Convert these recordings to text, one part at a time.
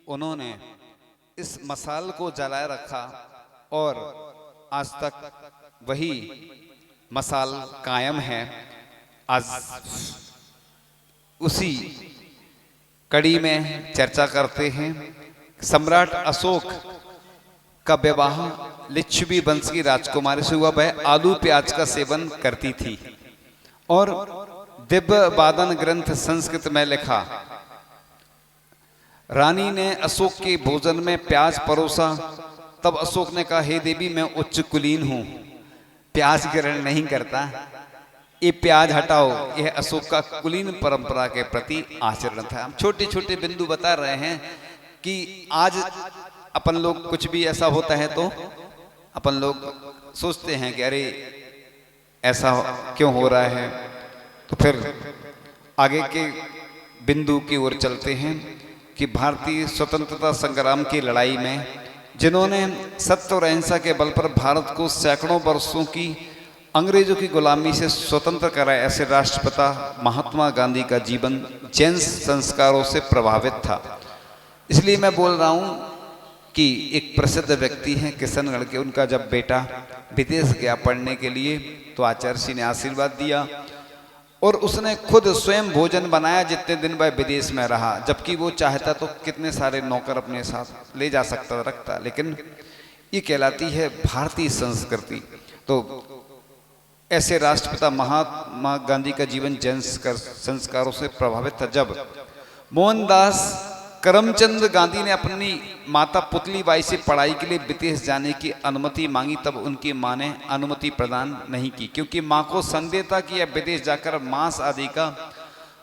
उन्होंने इस मसाल को जलाए रखा और आज तक वही मसाल कायम है। आज उसी कड़ी में चर्चा करते हैं। सम्राट अशोक का विवाह लिच्छवी वंश की राजकुमारी से हुआ। वह आलू प्याज का सेवन करती थी और दिव्य वादन ग्रंथ संस्कृत में लिखा। रानी ने अशोक के भोजन में प्याज परोसा। तब अशोक ने कहा, हे देवी, मैं उच्च कुलीन हूं, प्याज ग्रहण नहीं करता, ये प्याज हटाओ। यह अशोक का कुलीन परंपरा के प्रति आचरण था। हम छोटे छोटे बिंदु बता रहे हैं कि आज अपन लोग कुछ भी ऐसा होता है तो अपन लोग सोचते हैं कि अरे ऐसा क्यों हो रहा है। तो फिर आगे के बिंदु की ओर चलते हैं कि भारतीय स्वतंत्रता संग्राम की लड़ाई में जिन्होंने सत्य और अहिंसा के बल पर भारत को सैकड़ों वर्षों की अंग्रेजों की गुलामी से स्वतंत्र कराया, ऐसे राष्ट्रपिता महात्मा गांधी का जीवन जैन संस्कारों से प्रभावित था। इसलिए मैं बोल रहा हूं कि एक प्रसिद्ध व्यक्ति हैं किशनगढ़ के, उनका जब बेटा विदेश गया पढ़ने के लिए तो आचार्य जी ने आशीर्वाद दिया और उसने खुद स्वयं भोजन बनाया जितने दिन वह विदेश में रहा। जबकि वो चाहता तो कितने सारे नौकर अपने साथ ले जा सकता रखता, लेकिन ये कहलाती है भारतीय संस्कृति। तो ऐसे राष्ट्रपिता महात्मा गांधी का जीवन जैन संस्कारों से प्रभावित था। जब मोहनदास करमचंद गांधी ने अपनी माता पुतली बाई से पढ़ाई के लिए विदेश जाने की अनुमति मांगी, तब उनकी मां ने अनुमति प्रदान नहीं की, क्योंकि मां को संदेह था कि यह विदेश जाकर मांस आदि का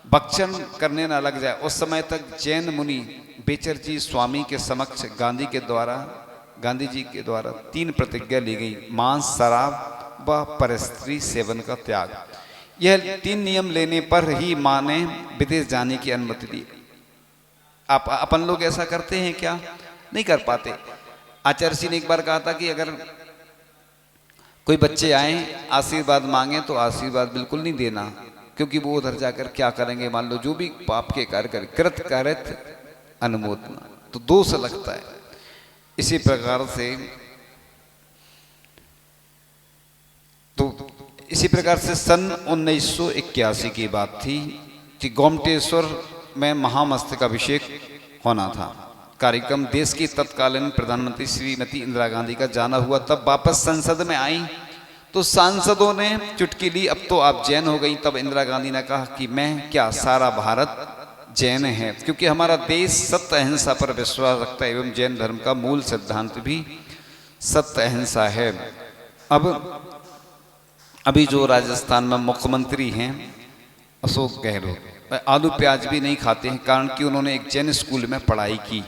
भक्षण करने न लग जाए। उस समय तक जैन मुनि बेचरजी स्वामी के समक्ष गांधी जी के द्वारा 3 प्रतिज्ञा ली गई: मांस, शराब व परस्त्री सेवन का त्याग। यह 3 नियम लेने पर ही मां ने विदेश जाने की अनुमति दी। अपन लोग ऐसा करते हैं क्या? नहीं कर पाते। आचार्य जी ने एक बार कहा था कि अगर कोई बच्चे आए आशीर्वाद मांगे तो आशीर्वाद बिल्कुल नहीं देना, क्योंकि वो उधर जाकर क्या करेंगे, मान लो जो भी पाप के कार्य करे, कृत कार्यत अनुमोदना, तो दोष लगता है। इसी प्रकार से सन 1981 की बात थी कि गोमटेश्वर में महामस्तकाभिषेक होना था। कार्यक्रम देश की तत्कालीन प्रधानमंत्री श्रीमती इंदिरा गांधी का जाना हुआ। तब वापस संसद में आई तो सांसदों ने चुटकी ली, अब तो आप जैन हो गई। तब इंदिरा गांधी ने कहा कि मैं क्या, सारा भारत जैन है, क्योंकि हमारा देश सत्य अहिंसा पर विश्वास रखता है एवं जैन धर्म का मूल सिद्धांत भी सत्य अहिंसा है। अभी जो राजस्थान में मुख्यमंत्री हैं अशोक गहलोत, आलू प्याज भी नहीं खाते हैं, कारण कि उन्होंने एक जैन स्कूल में पढ़ाई की।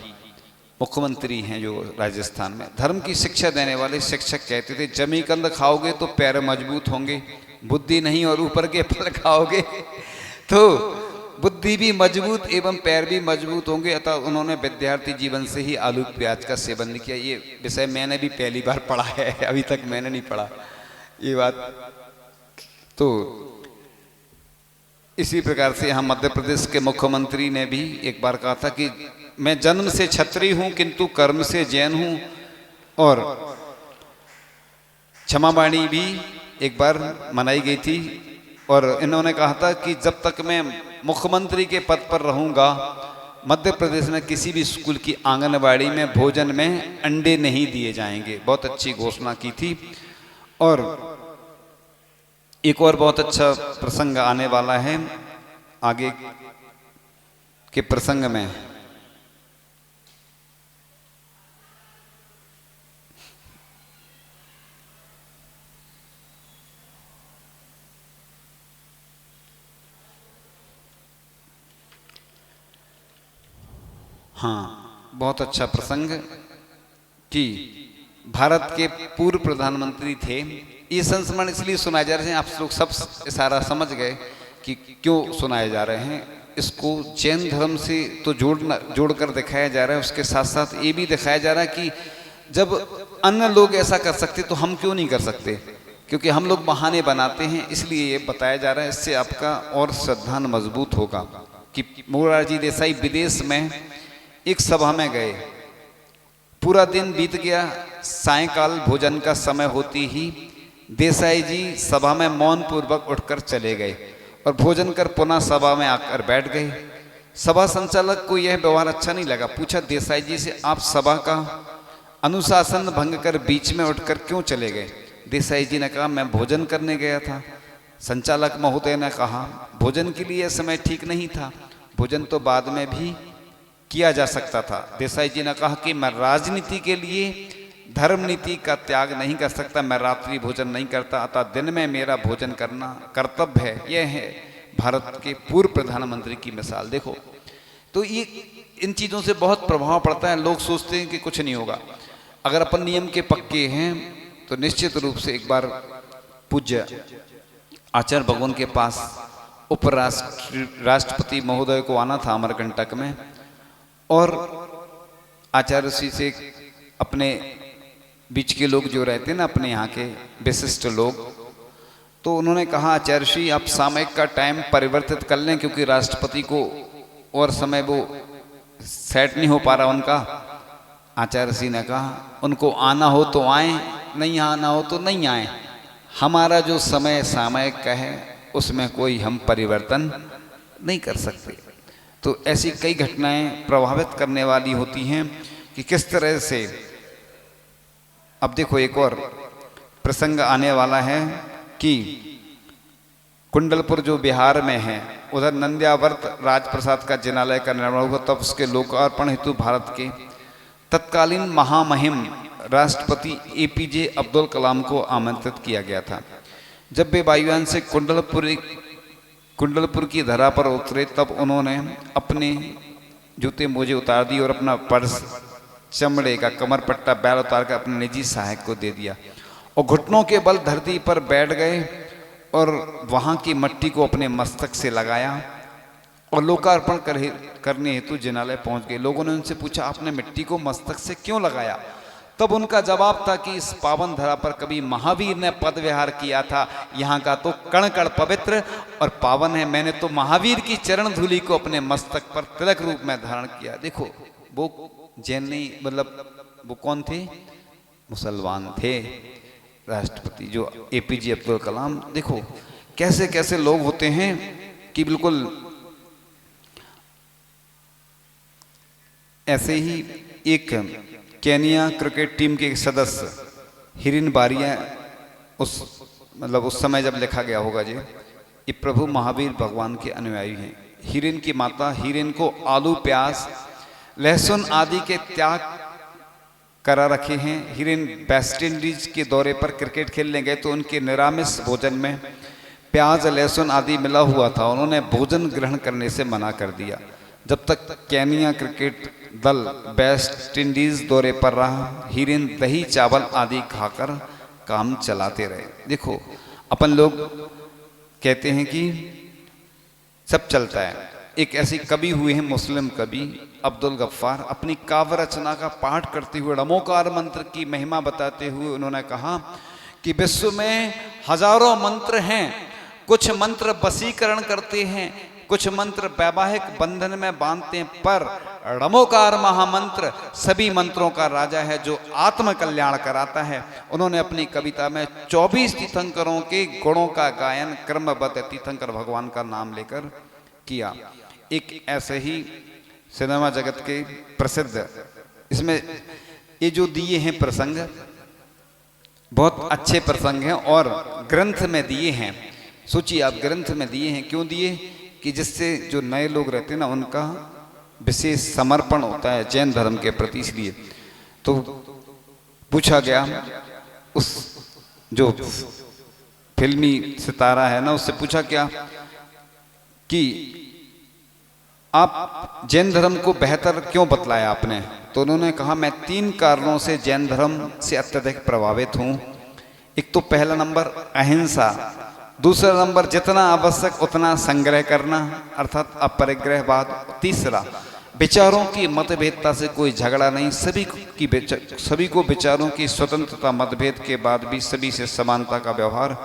मुख्यमंत्री हैं जो राजस्थान में। धर्म की शिक्षा देने वाले शिक्षक कहते थे, जमीकंद खाओगे तो पैर मजबूत होंगे, बुद्धि नहीं और ऊपर के फल खाओगे तो बुद्धि भी मजबूत एवं पैर भी मजबूत होंगे। अतः उन्होंने विद्यार्थी जीवन से ही आलू प्याज का सेवन नहीं किया। ये विषय मैंने भी पहली बार पढ़ा है, अभी तक मैंने नहीं पढ़ा ये बात। तो इसी प्रकार से यहाँ मध्य प्रदेश के मुख्यमंत्री ने भी एक बार कहा था कि मैं जन्म से क्षत्रिय हूं किंतु कर्म से जैन हूं। और क्षमावाणी भी एक बार मनाई गई थी और इन्होंने कहा था कि जब तक मैं मुख्यमंत्री के पद पर रहूंगा, मध्य प्रदेश में किसी भी स्कूल की आंगनबाड़ी में भोजन में अंडे नहीं दिए जाएंगे। बहुत अच्छी घोषणा की थी। और एक और बहुत अच्छा प्रसंग आने वाला है आगे के प्रसंग में। हाँ, बहुत अच्छा प्रसंग कि भारत के पूर्व प्रधानमंत्री थे। ये संस्मरण इसलिए सुनाए जा रहे हैं, आप लोग सब इशारा समझ गए कि क्यों सुनाए जा रहे हैं। इसको जैन धर्म से तो जोड़कर दिखाया जा रहा है, उसके साथ साथ ये भी दिखाया जा रहा है कि जब अन्य लोग ऐसा कर सकते तो हम क्यों नहीं कर सकते, क्योंकि हम लोग बहाने बनाते हैं। इसलिए ये बताया जा रहा है, इससे आपका और श्रद्धा मजबूत होगा कि मोरारजी देसाई विदेश में एक सभा में गए, पूरा दिन बीत गया, सायंकाल भोजन का समय होती ही देसाई जी सभा में मौन पूर्वक उठकर चले गए और भोजन कर पुनः सभा में आकर बैठ गए। सभा संचालक को यह व्यवहार अच्छा नहीं लगा, पूछा देसाई जी से, आप सभा का अनुशासन भंग कर बीच में उठकर क्यों चले गए? देसाई जी ने कहा, मैं भोजन करने गया था। संचालक महोदय ने कहा, भोजन के लिए समय ठीक नहीं था, भोजन तो बाद में भी किया जा सकता था। देसाई जी ने कहा कि मैं राजनीति के लिए धर्म नीति का त्याग नहीं कर सकता, मैं रात्रि भोजन नहीं करता, अतः दिन में मेरा भोजन करना कर्तव्य है। यह है भारत के पूर्व प्रधानमंत्री की मिसाल। देखो, तो ये इन चीज़ों से बहुत प्रभाव पड़ता है। लोग सोचते हैं कि कुछ नहीं होगा। अगर अपन नियम के पक्के हैं तो निश्चित रूप से एक बार पूज्य आचार्य भगवान के पास राष्ट्रपति महोदय को आना था अमरकंटक में, और आचार्य श्री से अपने बीच के लोग जो रहते हैं ना, अपने यहाँ के विशिष्ट लोग, तो उन्होंने कहा, आचार्य श्री आप सामयिक का टाइम परिवर्तित कर लें, क्योंकि राष्ट्रपति को और समय वो सेट नहीं हो पा रहा उनका। आचार्य श्री ने कहा, उनको आना हो तो आए, नहीं आना हो तो नहीं आए, हमारा जो समय सामयिक का है उसमें कोई हम परिवर्तन नहीं कर सकते। तो ऐसी कई घटनाएं प्रभावित करने वाली होती हैं कि किस तरह से। अब देखो, एक और प्रसंग आने वाला है कि कुंडलपुर जो बिहार में है, उधर नंद्यावर्त राजप्रसाद का जिनालय का निर्माण हुआ, तब उसके लोकार्पण हेतु भारत के तत्कालीन महामहिम राष्ट्रपति एपीजे अब्दुल कलाम को आमंत्रित किया गया था। जब वे वायुयान से कुंडलपुर की धरा पर उतरे, तब उन्होंने अपने जूते मोजे उतार दिए और अपना पर्स, चमड़े का कमरपट्टा, बैल उतार कर अपने निजी सहायक को दे दिया और घुटनों के बल धरती पर बैठ गए और वहां की मट्टी को अपने मस्तक से लगाया और लोकार्पण करने हेतु जिनालय पहुंच गए। लोगों ने उनसे पूछा, आपने मिट्टी को मस्तक से क्यों लगाया? तब उनका जवाब था कि इस पावन धरा पर कभी महावीर ने पद विहार किया था, यहाँ का तो कण कण पवित्र और पावन है। मैंने तो महावीर की चरण धूलि को अपने मस्तक पर तिलक रूप में धारण किया। देखो, वो जैन नहीं, मतलब वो कौन थे? मुसलमान थे राष्ट्रपति जो एपीजे अब्दुल कलाम। देखो कैसे कैसे लोग होते हैं कि बिल्कुल ऐसे ही एक केनिया क्रिकेट टीम के सदस्य हिरेन बारिया, उस समय जब लिखा गया होगा जी, ये प्रभु महावीर भगवान के अनुयायी हैं। हिरेन की माता हिरेन को आलू, प्याज, लहसुन आदि के त्याग करा रखे हैं। हिरेन वेस्ट इंडीज के दौरे पर क्रिकेट खेलने गए तो उनके निरामिष भोजन में प्याज, लहसुन आदि मिला हुआ था। उन्होंने भोजन ग्रहण करने से मना कर दिया। जब तक केनिया क्रिकेट दल वेस्ट इंडीज दौरे पर रहा, हिरेन दही, चावल आदि खाकर काम चलाते रहे। देखो, अपन लोग कहते हैं कि सब चलता है। एक ऐसे कवि हुए हैं, मुस्लिम कवि अब्दुल गफ्फार, अपनी काव्य रचना का पाठ करते हुए रमोकार मंत्र की महिमा बताते हुए उन्होंने कहा कि विश्व में हजारों मंत्र हैं, कुछ मंत्र वशीकरण करते हैं, कुछ मंत्र वैवाहिक बंधन में बांधते हैं, पर रमोकार महामंत्र सभी मंत्रों का राजा है जो आत्म कल्याण कराता है। उन्होंने अपनी कविता में 24 तीर्थंकरों के गुणों का गायन क्रमबद्ध तीर्थंकर भगवान का नाम लेकर किया। एक ऐसे ही सिनेमा जगत के प्रसिद्ध, इसमें ये जो दिए हैं प्रसंग बहुत अच्छे प्रसंग हैं और ग्रंथ में दिए हैं। सोचिए आप, ग्रंथ में दिए हैं, क्यों दिए? कि जिससे जो नए लोग रहते हैं ना, उनका विशेष समर्पण होता है जैन धर्म के प्रति। इसलिए तो पूछा गया, उस जो फिल्मी सितारा है ना, उससे पूछा क्या कि आप जैन धर्म को बेहतर क्यों बतलाया आपने? तो उन्होंने कहा, मैं 3 कारणों से जैन धर्म से अत्यधिक प्रभावित हूँ। एक तो पहला नंबर अहिंसा, दूसरा नंबर जितना आवश्यक उतना संग्रह करना अर्थात अपरिग्रहवाद, तीसरा विचारों की मतभेदता से कोई झगड़ा नहीं, सभी को विचारों की स्वतंत्रता, मतभेद के बाद भी सभी से समानता का व्यवहार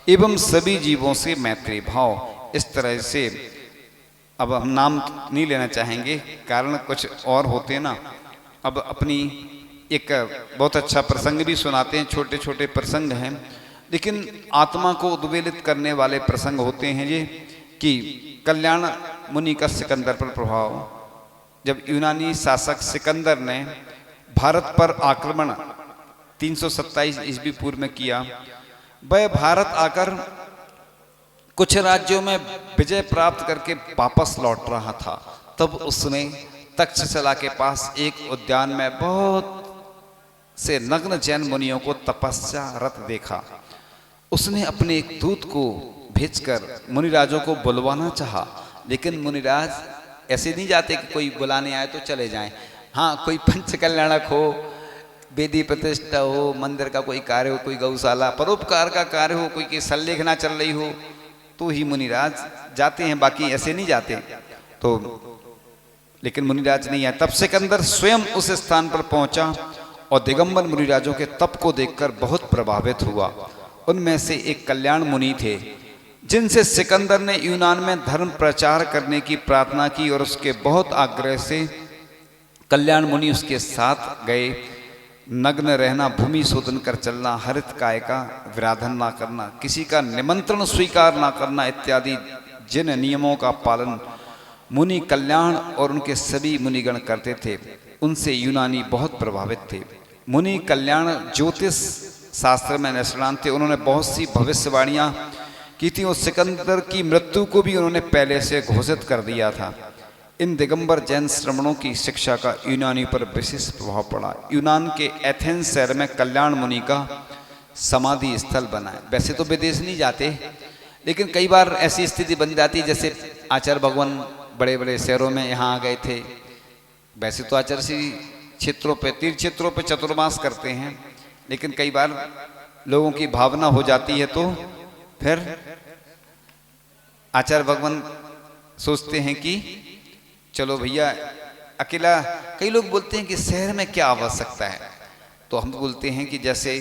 एवं सभी जीवों से मैत्री भाव। इस तरह से अब हम नाम नहीं लेना चाहेंगे, कारण कुछ और होते हैं ना। अब अपनी एक बहुत अच्छा प्रसंग भी सुनाते हैं, छोटे छोटे प्रसंग हैं लेकिन आत्मा को उद्वेलित करने वाले प्रसंग होते हैं ये, कि कल्याण मुनि का सिकंदर पर प्रभाव। जब यूनानी शासक सिकंदर ने भारत पर आक्रमण 327 ईस्वी पूर्व में किया, वह भारत आकर कुछ राज्यों में विजय प्राप्त करके वापस लौट रहा था। तब उसने तक्षशिला के पास एक उद्यान में बहुत से नग्न जैन मुनियों को तपस्यारत देखा। उसने अपने एक दूत को भेजकर मुनिराजों को बुलवाना चाहा, लेकिन मुनिराज ऐसे नहीं जाते कि कोई बुलाने आए तो चले जाएं। हाँ, कोई पंच कल्याणक हो, वेदी प्रतिष्ठा हो, मंदिर का कोई कार्य हो, कोई गौशाला परोपकार का कार्य हो, कोई की संलेखना चल रही हो, तो ही मुनिराज जाते हैं, बाकी ऐसे नहीं जाते। तो लेकिन मुनिराज नहीं आए। तब सिकंदर स्वयं उस स्थान पर पहुंचा और दिगंबर मुनिराजों के तप को देखकर बहुत प्रभावित हुआ। उनमें से एक कल्याण मुनि थे, जिनसे सिकंदर ने यूनान में धर्म प्रचार करने की प्रार्थना की और उसके बहुत आग्रह से कल्याण मुनि उसके साथ गए। नग्न रहना, भूमि शोधन कर चलना, हरित काय का विराधन ना करना, किसी का निमंत्रण स्वीकार ना करना इत्यादि जिन नियमों का पालन मुनि कल्याण और उनके सभी मुनिगण करते थे, उनसे यूनानी बहुत प्रभावित थे। मुनि कल्याण ज्योतिष शास्त्र में निष्णात थे। उन्होंने बहुत सी भविष्यवाणियां की थी और सिकंदर की मृत्यु को भी उन्होंने पहले से घोषित कर दिया था। इन दिगंबर जैन श्रमणों की शिक्षा का यूनानी पर विशेष प्रभाव पड़ा। यूनान के एथेंस शहर में कल्याण मुनि का समाधि स्थल बना है। वैसे तो विदेश नहीं जाते, लेकिन कई बार ऐसी स्थिति बन जाती, जैसे आचार्य भगवान बड़े बड़े शहरों में यहाँ आ गए थे। वैसे तो आचार्य श्री क्षेत्रों पे, तीर्थ क्षेत्रों पे चतुर्मास करते हैं, लेकिन कई बार लोगों की भावना हो जाती है तो फिर आचार्य भगवान सोचते हैं कि चलो भैया अकेला। कई लोग बोलते हैं कि शहर में क्या आवश्यकता है, तो हम बोलते हैं कि जैसे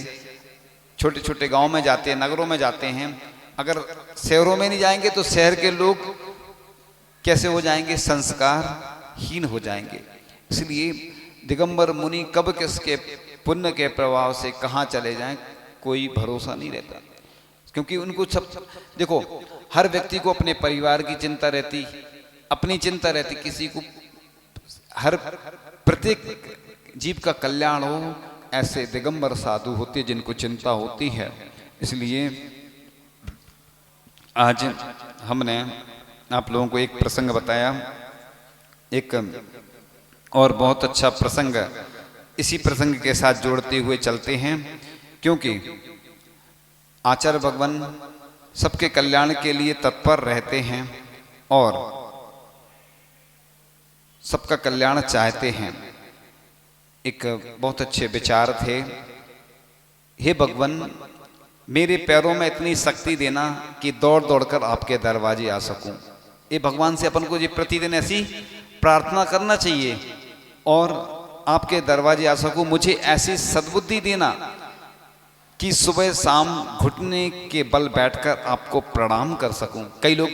छोटे छोटे गांव में जाते हैं, नगरों में जाते हैं, अगर शहरों में नहीं जाएंगे तो शहर के लोग कैसे हो जाएंगे, संस्कारहीन हो जाएंगे। इसलिए दिगंबर मुनि कब किसके पुण्य के प्रभाव से कहाँ चले जाएं कोई भरोसा नहीं रहता, क्योंकि उनको सब देखो, हर व्यक्ति को अपने परिवार की चिंता रहती, अपनी चिंता रहती, किसी को हर प्रत्येक जीव का कल्याण हो। ऐसे दिगंबर साधु होते जिनको चिंता होती है। इसलिए आज हमने आप लोगों को एक प्रसंग बताया, एक और बहुत अच्छा प्रसंग इसी प्रसंग के साथ जोड़ते हुए चलते हैं, क्योंकि आचार्य भगवान सबके कल्याण के लिए तत्पर रहते हैं और सबका कल्याण चाहते हैं। एक बहुत अच्छे विचार थे, हे भगवान मेरे पैरों में इतनी शक्ति देना कि दौड़ दौड़ कर आपके दरवाजे आ सकूं। ये भगवान से अपन को ये प्रतिदिन ऐसी प्रार्थना करना चाहिए और आपके दरवाजे आ सकूं। मुझे ऐसी सद्बुद्धि देना कि सुबह शाम घुटने के बल बैठकर आपको प्रणाम कर सकूं। कई लोग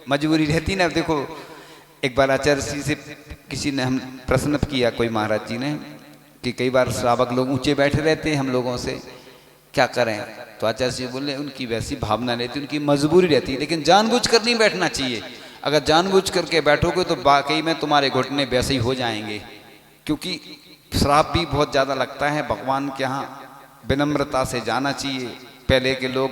मजबूरी रहती ना, देखो एक बार आचार्य जी से किसी ने हम प्रश्न किया, कोई महाराज जी ने, कि कई बार श्रावक लोग ऊंचे बैठे रहते हैं हम लोगों से, क्या करें? तो आचार्य जी बोले उनकी वैसी भावना रहती, उनकी मजबूरी रहती है, लेकिन जानबूझकर नहीं बैठना चाहिए। अगर जानबूझ करके बैठोगे तो वाकई में तुम्हारे घुटने वैसे ही हो जाएंगे, क्योंकि श्राप भी बहुत ज़्यादा लगता है। भगवान के यहाँ विनम्रता से जाना चाहिए। पहले के लोग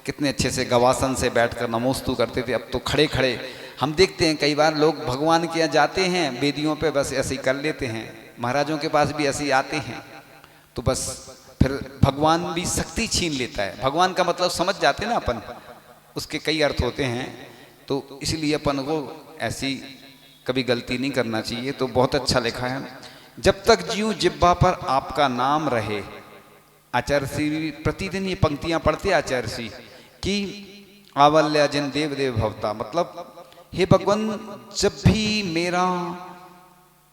कितने अच्छे से गवासन से बैठकर नमोस्तु करते थे, अब तो खड़े खड़े हम देखते हैं। कई बार लोग भगवान के यहाँ जाते हैं, वेदियों पे बस ऐसे ही कर लेते हैं, महाराजों के पास भी ऐसे ही आते हैं, तो बस फिर भगवान भी शक्ति छीन लेता है। भगवान का मतलब समझ जाते हैं ना अपन, उसके कई अर्थ होते हैं, तो इसलिए अपन को ऐसी कभी गलती नहीं करना चाहिए। तो बहुत अच्छा लिखा है, जब तक जीव जिब्बा पर आपका नाम रहे। आचार्य श्री प्रतिदिन ये पंक्तियां पढ़ते आचार्य श्री कि आवल्या जिन देव देव भवता, मतलब हे भगवान जब भी मेरा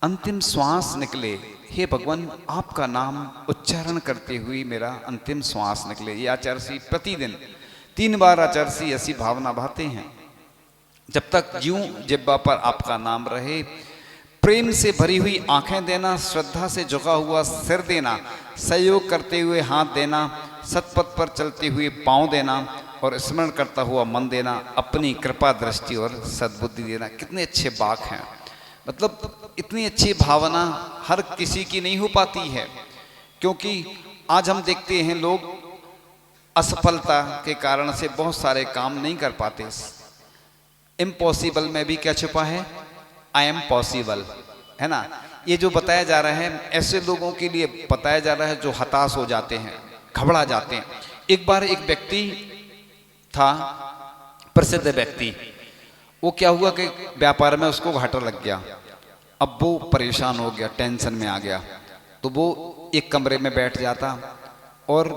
अंतिम श्वास निकले, हे भगवान आपका नाम उच्चारण करते हुए मेरा अंतिम श्वास निकले। ये आचार्य श्री प्रतिदिन 3 बार आचार्य श्री ऐसी भावना भाते हैं। जब तक यूं जिब्बा पर आपका नाम रहे, प्रेम से भरी हुई आंखें देना, श्रद्धा से झुका हुआ सिर देना, सहयोग करते हुए हाथ देना, सतपथ पर चलते हुए पांव देना और स्मरण करता हुआ मन देना, अपनी कृपा दृष्टि और सद्बुद्धि देना। कितने अच्छे वाक हैं। मतलब इतनी अच्छी भावना हर किसी की नहीं हो पाती है, क्योंकि आज हम देखते हैं लोग असफलता के कारण से बहुत सारे काम नहीं कर पाते। इम्पॉसिबल में भी क्या छुपा है? आई एम पॉसिबल, है ना। ये जो बताया जा रहा है, ऐसे लोगों के लिए बताया जा रहा है जो हताश हो जाते हैं, घबरा जाते हैं। एक बार एक व्यक्ति था, प्रसिद्ध व्यक्ति, वो क्या हुआ कि व्यापार में उसको घाटा लग गया। अब वो परेशान हो गया, टेंशन में आ गया। तो वो एक कमरे में बैठ जाता और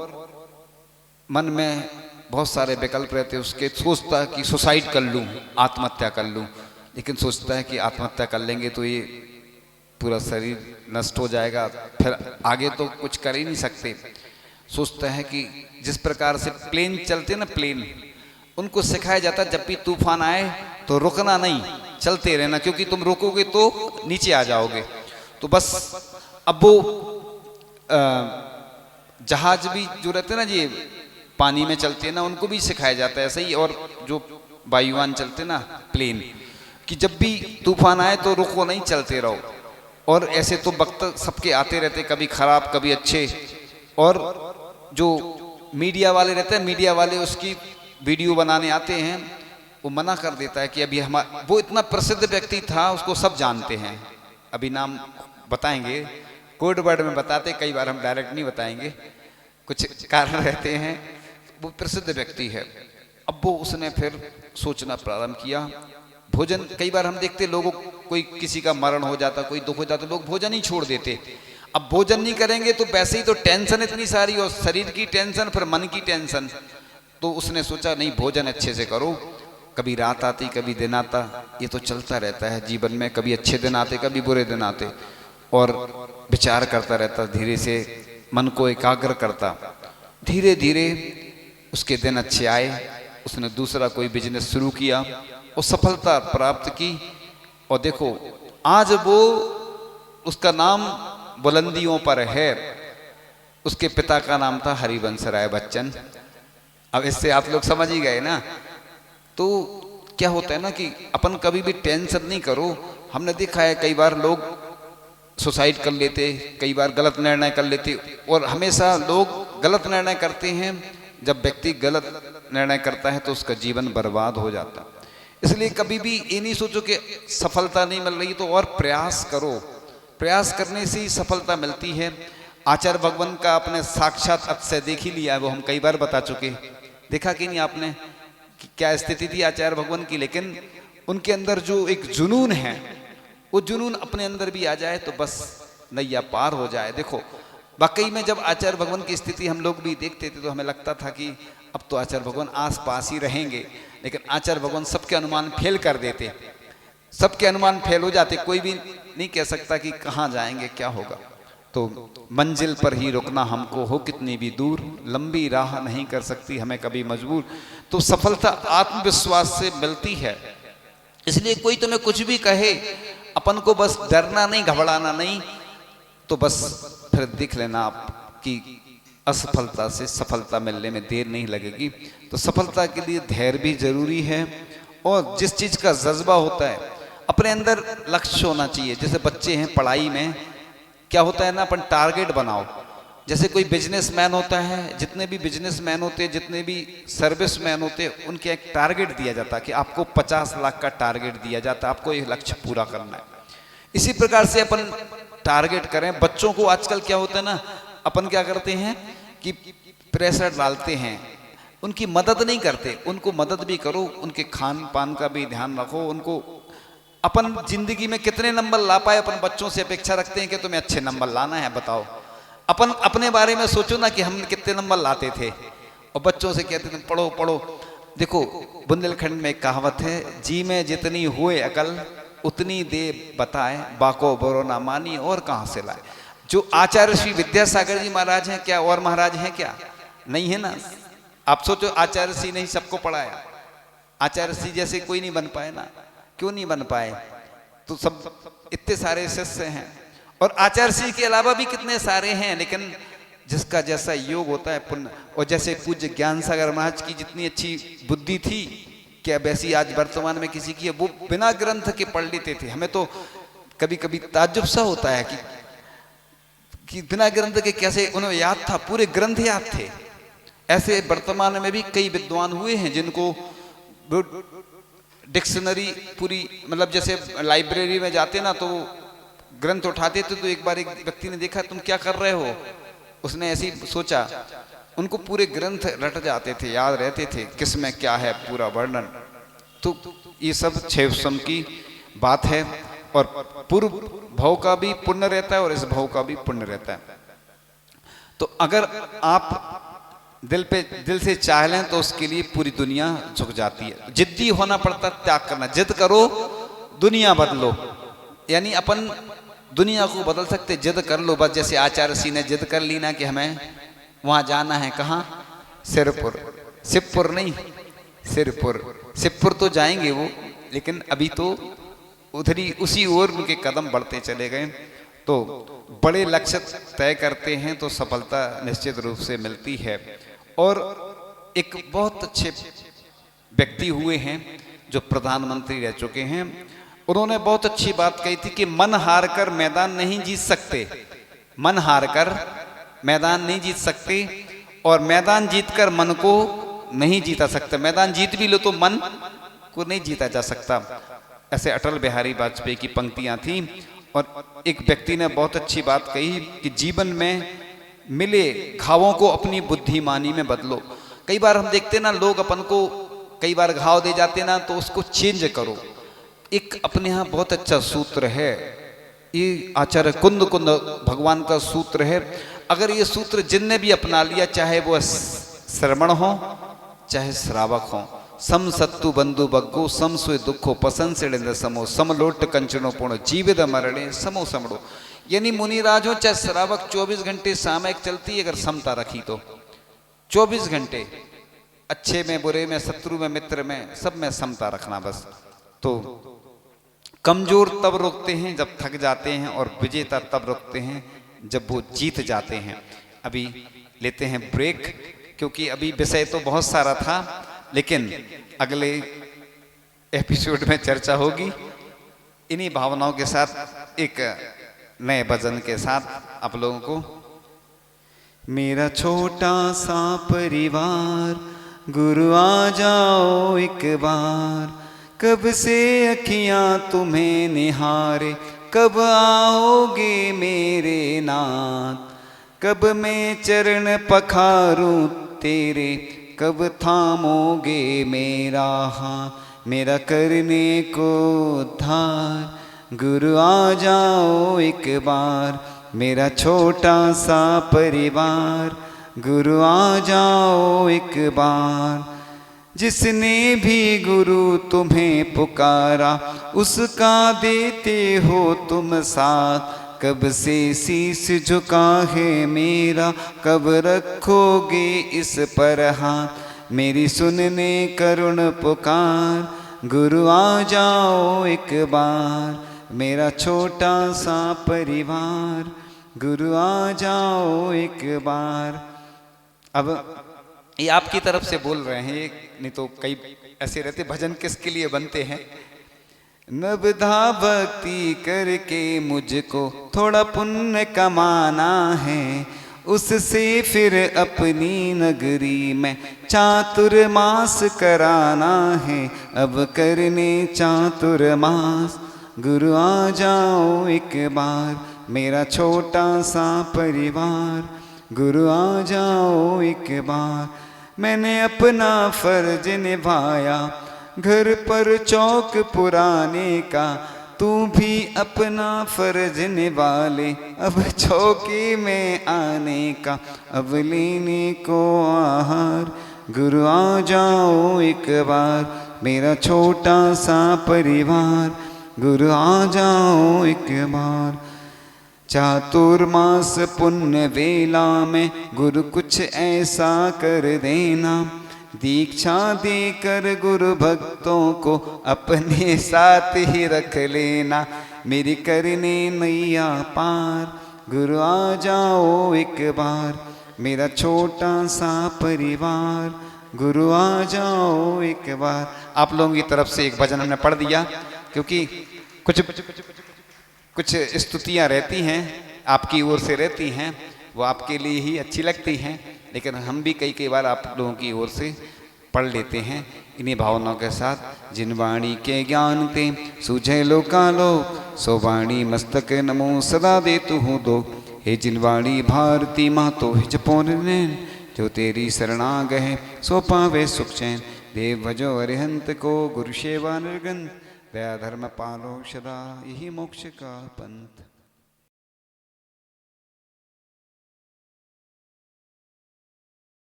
मन में बहुत सारे विकल्प रहते उसके। सोचता कि सुसाइड कर लूँ, आत्महत्या कर लूँ, लेकिन सोचता है कि आत्महत्या कर लेंगे तो ये पूरा शरीर नष्ट हो जाएगा, फिर आगे तो कुछ कर ही नहीं सकते। सोचता है कि जिस प्रकार से प्लेन चलते ना, प्लेन, उनको सिखाया जाता जब भी तूफान आए तो रुकना नहीं, चलते रहना, क्योंकि तुम रुकोगे तो नीचे आ जाओगे। तो बस अब वो जहाज भी जो रहते ना जी, पानी में चलते हैं ना, उनको भी सिखाया जाता है ऐसे ही। और जो वायुयान चलते ना, प्लेन, कि जब भी तूफान आए तो रुको नहीं, चलते रहो। और ऐसे तो वक्त सबके आते रहते, कभी खराब कभी अच्छे। और जो मीडिया वाले रहते हैं, मीडिया वाले उसकी वीडियो बनाने आते हैं, वो मना कर देता है कि अभी वो इतना प्रसिद्ध व्यक्ति था, उसको सब जानते हैं। अभी नाम बताएंगे, कोड वर्ड में बताते, कई बार हम डायरेक्ट नहीं बताएंगे, कुछ कारण रहते हैं। वो प्रसिद्ध व्यक्ति है। अब वो उसने फिर सोचना प्रारंभ किया। भोजन, कई बार हम देखते लोगों, कोई किसी का मरण हो जाता, कोई दुख हो जाता, लोग भोजन ही छोड़ देते। अब भोजन नहीं करेंगे तो वैसे ही तो टेंशन इतनी सारी, और शरीर की टेंशन, फिर मन की टेंशन। तो उसने सोचा नहीं, भोजन अच्छे से करो। कभी रात आती, कभी दिन आता, ये तो चलता रहता है जीवन में, कभी अच्छे दिन आते, कभी बुरे दिन आते। और विचार करता रहता, धीरे से मन को एकाग्र करता। धीरे धीरे उसके दिन अच्छे आए। उसने दूसरा कोई बिजनेस शुरू किया और सफलता प्राप्त की। और देखो आज वो, उसका नाम बुलंदियों पर है। उसके पिता का नाम था हरिवंश राय बच्चन। अब इससे आप लोग समझ ही गए ना। तो क्या होता है ना कि अपन कभी भी टेंशन नहीं करो। हमने देखा है कई बार लोग सुसाइड कर लेते, कई बार गलत निर्णय कर लेते। और हमेशा लोग गलत निर्णय करते हैं। जब व्यक्ति गलत निर्णय करता है तो उसका जीवन बर्बाद हो जाता। इसलिए कभी भी ये नहीं सोचो कि सफलता नहीं मिल रही तो और प्रयास करो। प्रयास करने से ही सफलता मिलती है। आचार्य भगवान का आपने साक्षात अतिशय देख ही लिया है, वो हम कई बार बता चुके। देखा कि नहीं आपने कि क्या स्थिति थी आचार्य भगवान की। लेकिन उनके अंदर जो एक जुनून है, वो जुनून अपने अंदर भी आ जाए तो बस नैया पार हो जाए। देखो वाकई में जब आचार्य भगवान की स्थिति हम लोग भी देखते थे तो हमें लगता था कि अब तो आचार्य भगवान आस पास ही रहेंगे। लेकिन आचार्य भगवान सबके अनुमान फेल कर देते, सबके अनुमान फेल हो जाते। कोई भी नहीं कह सकता कि कहाँ जाएंगे, क्या होगा। तो मंजिल पर ही रुकना हमको हो कितनी भी दूर, लंबी राह नहीं कर सकती हमें कभी मजबूर। तो सफलता आत्मविश्वास से मिलती है। इसलिए कोई तुम्हें कुछ भी कहे, अपन को बस डरना नहीं, घबराना नहीं। तो बस फिर देख लेना आप कि असफलता से सफलता मिलने में देर नहीं लगेगी। तो सफलता के लिए धैर्य भी जरूरी है। और जिस चीज का जज्बा होता है, अपने अंदर लक्ष्य होना चाहिए। जैसे बच्चे हैं, पढ़ाई में क्या होता है ना, अपन टारगेट बनाओ। जैसे कोई बिजनेसमैन होता है, जितने भी बिजनेसमैन होते हैं, जितने भी सर्विसमैन होते हैं, उनके एक टारगेट दिया जाता है कि आपको 50 लाख का टारगेट दिया जाता है, आपको ये लक्ष्य पूरा करना है। इसी प्रकार से अपन टारगेट करें। बच्चों को आजकल क्या होता है ना, अपन क्या करते हैं कि प्रेशर डालते हैं, उनकी मदद नहीं करते। उनको मदद भी करो, उनके खान पान का भी ध्यान रखो। उनको अपन जिंदगी में कितने नंबर ला पाए, अपन बच्चों से अपेक्षा रखते हैं कि तुम्हें अच्छे नंबर लाना है। बताओ, अपन अपने बारे में सोचो ना कि हम कितने नंबर लाते थे और बच्चों से कहते थे पढ़ो पढ़ो। देखो बुंदेलखंड में एक कहावत है, जी में जितनी हुए अकल उतनी दे बताए, बाको बोरो ना मानी और कहाँ से लाए। जो आचार्य श्री विद्यासागर जी महाराज हैं क्या, और महाराज हैं क्या? नहीं है ना। आप सोचो आचार्य श्री ने ही सबको पढ़ाया। आचार्य श्री जैसे कोई नहीं बन पाए ना, क्यों नहीं बन पाए? तो सब इतने सारे शिष्य हैं और आचार्य श्री के अलावा भी कितने सारे हैं, लेकिन जिसका जैसा योग होता है पुण्य। और जैसे पूज्य ज्ञान सागर महाराज की जितनी अच्छी बुद्धि थी, क्या वैसी आज वर्तमान में किसी की है? वो बिना ग्रंथ के पढ़ लेते थे। हमें तो कभी कभी ताज्जुब सा होता है कि बिना ग्रंथ के कैसे उन्हें याद था, पूरे ग्रंथ याद थे। ऐसे वर्तमान में भी कई विद्वान हुए हैं जिनको डिक्शनरी पूरी, मतलब जैसे लाइब्रेरी में जाते ना तो ग्रंथ उठाते थे, तो एक बार एक व्यक्ति ने देखा तुम क्या कर रहे हो, उसने ऐसे ही सोचा, उनको पूरे ग्रंथ रट जाते थे, याद रहते थे किस में क्या है पूरा वर्णन। तो ये सब क्षेम की बात है और पूर्व भव का भी पुण्य रहता है और इस भव का भी पुण्य रहता है। तो अगर आप दिल से चाह लें तो उसके लिए पूरी दुनिया झुक जाती है। जिद्दी होना पड़ता, त्याग करना, जिद करो दुनिया बदलो, यानी अपन दुनिया को बदल सकते, जिद कर लो बस। जैसे आचार्य सिंह ने जिद कर ली ना कि हमें वहां जाना है, कहाँ? सिरपुर, शिवपुर नहीं, सिरपुर तो जाएंगे वो, लेकिन अभी तो उधरी उसी ओर उनके कदम बढ़ते चले गए। तो बड़े लक्ष्य तय करते हैं तो सफलता निश्चित रूप से मिलती है। और एक बहुत अच्छे व्यक्ति हुए हैं जो प्रधानमंत्री रह चुके हैं, उन्होंने बहुत अच्छी बात कही थी कि मन हार कर मैदान नहीं जीत सकते, मन हार कर मैदान नहीं जीत सकते और मैदान जीतकर मन को नहीं जीता सकते। मैदान जीत भी लो तो मन को नहीं जीता जा सकता। ऐसे अटल बिहारी वाजपेयी की पंक्तियां थी। और एक व्यक्ति ने बहुत अच्छी बात कही कि जीवन में मिले घावों को अपनी बुद्धिमानी में बदलो। कई बार हम देखते ना, लोग अपन को कई बार घाव दे जाते ना, तो उसको चेंज करो। एक अपने यहाँ बहुत अच्छा सूत्र है, ये आचार्य कुंद भगवान का सूत्र है। अगर ये सूत्र जिनने भी अपना लिया, चाहे वो श्रवण हो चाहे श्रावक हो, सम सत्तु बंधु बग्गो सम सुय दुखो पसंद से समो समलोट कंचनो पूर्ण जीवित मरणे समो समड़ो। यानी मुनिराज हो चाहे श्रावक, 24 घंटे सामयिक चलती है अगर समता रखी तो। 24 घंटे अच्छे में बुरे में, शत्रु में मित्र में, सब में समता रखना बस। तो कमजोर तब रुकते हैं जब थक जाते हैं और विजेता तब रुकते हैं जब वो जीत जाते हैं। अभी लेते हैं ब्रेक, क्योंकि अभी विषय तो बहुत सारा था, लेकिन अगले एपिसोड में चर्चा होगी। इन्हीं भावनाओं के साथ एक नए भजन के साथ आप लोगों को। मेरा छोटा सा परिवार, गुरु आ जाओ एक बार, कब से अखियां तुम्हें निहारे, कब आओगे मेरे नाथ, कब मैं चरण पखारूं तेरे, कब थामोगे मेरा हाथ, मेरा करने को उद्धार, गुरु आ जाओ एक बार। मेरा छोटा सा परिवार, गुरु आ जाओ एक बार। जिसने भी गुरु तुम्हें पुकारा, उसका देते हो तुम साथ, कब से शीश झुका है मेरा, कब रखोगे इस पर हाथ, मेरी सुनने करुण पुकार, गुरु आ जाओ एक बार। मेरा छोटा सा परिवार, गुरु आ जाओ एक बार। अब ये आपकी तरफ से बोल रहे हैं, नहीं तो कई ऐसे रहते भजन किसके लिए बनते हैं। नवधा भक्ति करके मुझको थोड़ा पुण्य कमाना है, उससे फिर अपनी नगरी में चातुर्मास कराना है, अब करने चातुर्मास, गुरु आ जाओ एक बार। मेरा छोटा सा परिवार, गुरु आ जाओ एक बार। मैंने अपना फर्ज निभाया घर पर चौक पुराने का, तू भी अपना फर्ज निभा ले अब चौकी में आने का, अब लेने को आहार, गुरु आ जाओ एक बार। मेरा छोटा सा परिवार, गुरु आ जाओ एक बार। चातुर्मास पुण्य वेला में गुरु कुछ ऐसा कर देना, दीक्षा देकर गुरु भक्तों को अपने साथ ही रख लेना, मेरी करने नैया पार गुरु आ जाओ एक बार, मेरा छोटा सा परिवार गुरु आ जाओ एक बार। आप लोगों की तरफ से एक भजन हमने पढ़ दिया, क्योंकि कुछ स्तुतियाँ रहती हैं आपकी ओर से रहती हैं, वो आपके लिए ही अच्छी लगती हैं, लेकिन हम भी कई बार आप लोगों की ओर से पढ़ लेते हैं इन्हीं भावनाओं के साथ। जिन वाणी के ज्ञान ते सूझे लोकालो, सो वाणी मस्तक नमो सदा दे तू हूँ दो। हे जिन वाणी भारती माँ तो हिज पौन, जो तेरी शरणा गए सो पावे सुख चैन। देव भजो अरिहंत को गुरु सेवा निर्गंध, दया धर्म पालो सदा यही मोक्ष का पंथ।